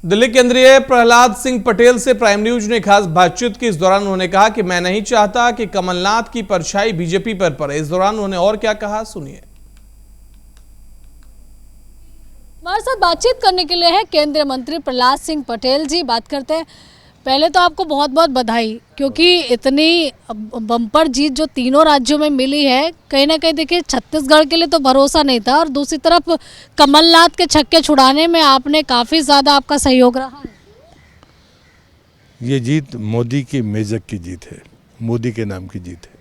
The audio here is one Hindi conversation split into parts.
दिल्ली केंद्रीय प्रहलाद सिंह पटेल से प्राइम न्यूज ने खास बातचीत की। इस दौरान उन्होंने कहा कि मैं नहीं चाहता कि कमलनाथ की परछाई बीजेपी पर पड़े। इस दौरान उन्होंने और क्या कहा, सुनिए। हमारे साथ बातचीत करने के लिए है केंद्रीय मंत्री प्रहलाद सिंह पटेल जी। बात करते हैं। पहले तो आपको बहुत बहुत बधाई, क्योंकि इतनी बम्पर जीत जो तीनों राज्यों में मिली है, कहीं ना कहीं देखिए छत्तीसगढ़ के लिए तो भरोसा नहीं था, और दूसरी तरफ कमलनाथ के छक्के छुड़ाने में आपने काफ़ी ज़्यादा आपका सहयोग रहा है। ये जीत मोदी की मेजक की जीत है, मोदी के नाम की जीत है।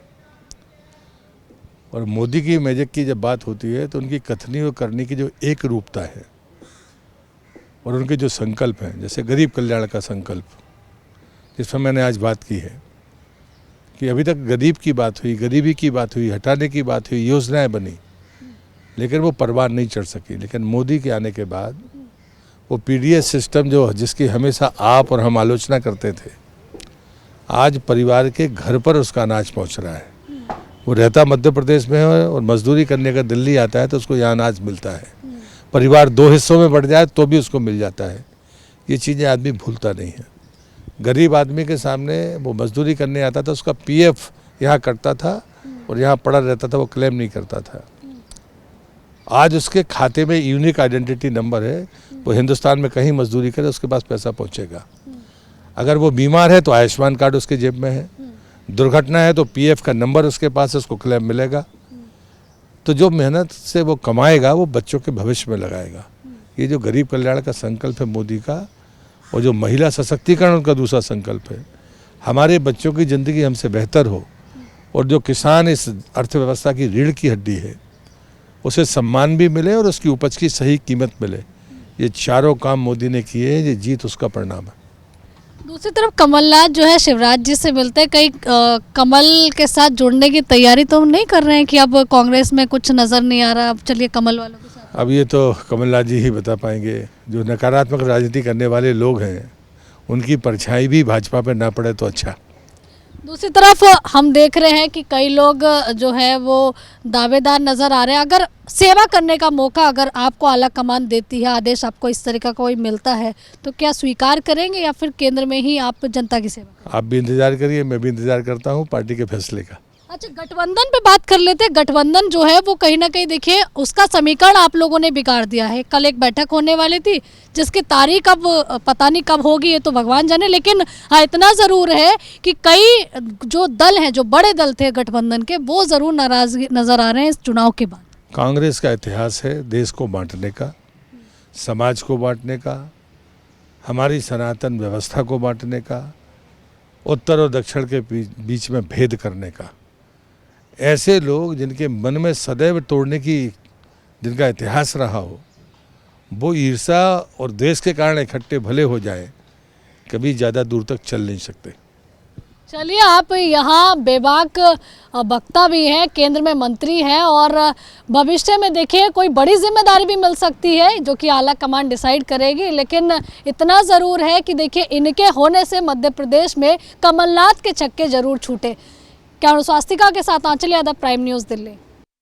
और मोदी की मेजक की जब बात होती है तो उनकी कथनी और करनी की जो एक रूपता है और उनके जो संकल्प हैं, जैसे गरीब कल्याण का संकल्प, जिस पर मैंने आज बात की है कि अभी तक गरीब की बात हुई, गरीबी की बात हुई, हटाने की बात हुई, योजनाएं बनी, लेकिन वो परवान नहीं चढ़ सकी। लेकिन मोदी के आने के बाद वो पीडीएस सिस्टम जो जिसकी हमेशा आप और हम आलोचना करते थे, आज परिवार के घर पर उसका अनाज पहुंच रहा है। वो रहता मध्य प्रदेश में है और मजदूरी करने का दिल्ली आता है तो उसको यहाँ अनाज मिलता है। परिवार दो हिस्सों में बढ़ जाए तो भी उसको मिल जाता है। ये चीज़ें आदमी भूलता नहीं है। गरीब आदमी के सामने वो मजदूरी करने आता था, उसका पीएफ यहाँ कटता था और यहाँ पड़ा रहता था, वो क्लेम नहीं करता था। आज उसके खाते में यूनिक आइडेंटिटी नंबर है, वो हिंदुस्तान में कहीं मजदूरी करे उसके पास पैसा पहुँचेगा। अगर वो बीमार है तो आयुष्मान कार्ड उसके जेब में है, दुर्घटना है तो पीएफ का नंबर उसके पास है, उसको क्लेम मिलेगा। तो जो मेहनत से वो कमाएगा वो बच्चों के भविष्य में लगाएगा। ये जो गरीब कल्याण का संकल्प है मोदी का, और जो महिला सशक्तिकरण का दूसरा संकल्प है, हमारे बच्चों की ज़िंदगी हमसे बेहतर हो और जो किसान इस अर्थव्यवस्था की रीढ़ की हड्डी है उसे सम्मान भी मिले और उसकी उपज की सही कीमत मिले। ये चारों काम मोदी ने किए हैं, ये जीत उसका परिणाम है। दूसरी तरफ कमलनाथ जो है शिवराज जी से मिलते हैं, कहीं कमल के साथ जुड़ने की तैयारी तो नहीं कर रहे हैं कि अब कांग्रेस में कुछ नज़र नहीं आ रहा, अब चलिए कमल वालों के साथ? अब ये तो कमलनाथ जी ही बता पाएंगे। जो नकारात्मक राजनीति करने वाले लोग हैं उनकी परछाई भी भाजपा पे ना पड़े तो अच्छा। दूसरी तरफ हम देख रहे हैं कि कई लोग जो है वो दावेदार नज़र आ रहे हैं। अगर सेवा करने का मौका अगर आपको आला कमान देती है, आदेश आपको इस तरह का कोई मिलता है, तो क्या स्वीकार करेंगे या फिर केंद्र में ही आप जनता की सेवा करेंगे? आप भी इंतजार करिए, मैं भी इंतजार करता हूँ पार्टी के फैसले का। अच्छा, गठबंधन पे बात कर लेते हैं। गठबंधन जो है वो कहीं ना कहीं देखिए उसका समीकरण आप लोगों ने बिगाड़ दिया है। कल एक बैठक होने वाली थी जिसकी तारीख अब पता नहीं कब होगी, ये तो भगवान जाने। लेकिन हाँ, इतना ज़रूर है कि कई जो दल हैं, जो बड़े दल थे गठबंधन के, वो ज़रूर नाराज़गी नज़र आ रहे हैं इस चुनाव के बाद। कांग्रेस का इतिहास है देश को बांटने का, समाज को बांटने का, हमारी सनातन व्यवस्था को बांटने का, उत्तर और दक्षिण के बीच में भेद करने का। ऐसे लोग जिनके मन में सदैव तोड़ने की जिनका इतिहास रहा हो, वो ईर्षा और द्वेष के कारण इकट्ठे भले हो जाएं, कभी ज़्यादा दूर तक चल नहीं सकते। चलिए, आप यहाँ बेबाक वक्ता भी हैं, केंद्र में मंत्री हैं, और भविष्य में देखिए कोई बड़ी जिम्मेदारी भी मिल सकती है जो कि आला कमान डिसाइड करेगी। लेकिन इतना ज़रूर है कि देखिए इनके होने से मध्य प्रदेश में कमलनाथ के छक्के जरूर छूटे। कैमरा स्वास्तिका के साथ आंचल यादव, प्राइम न्यूज़, दिल्ली।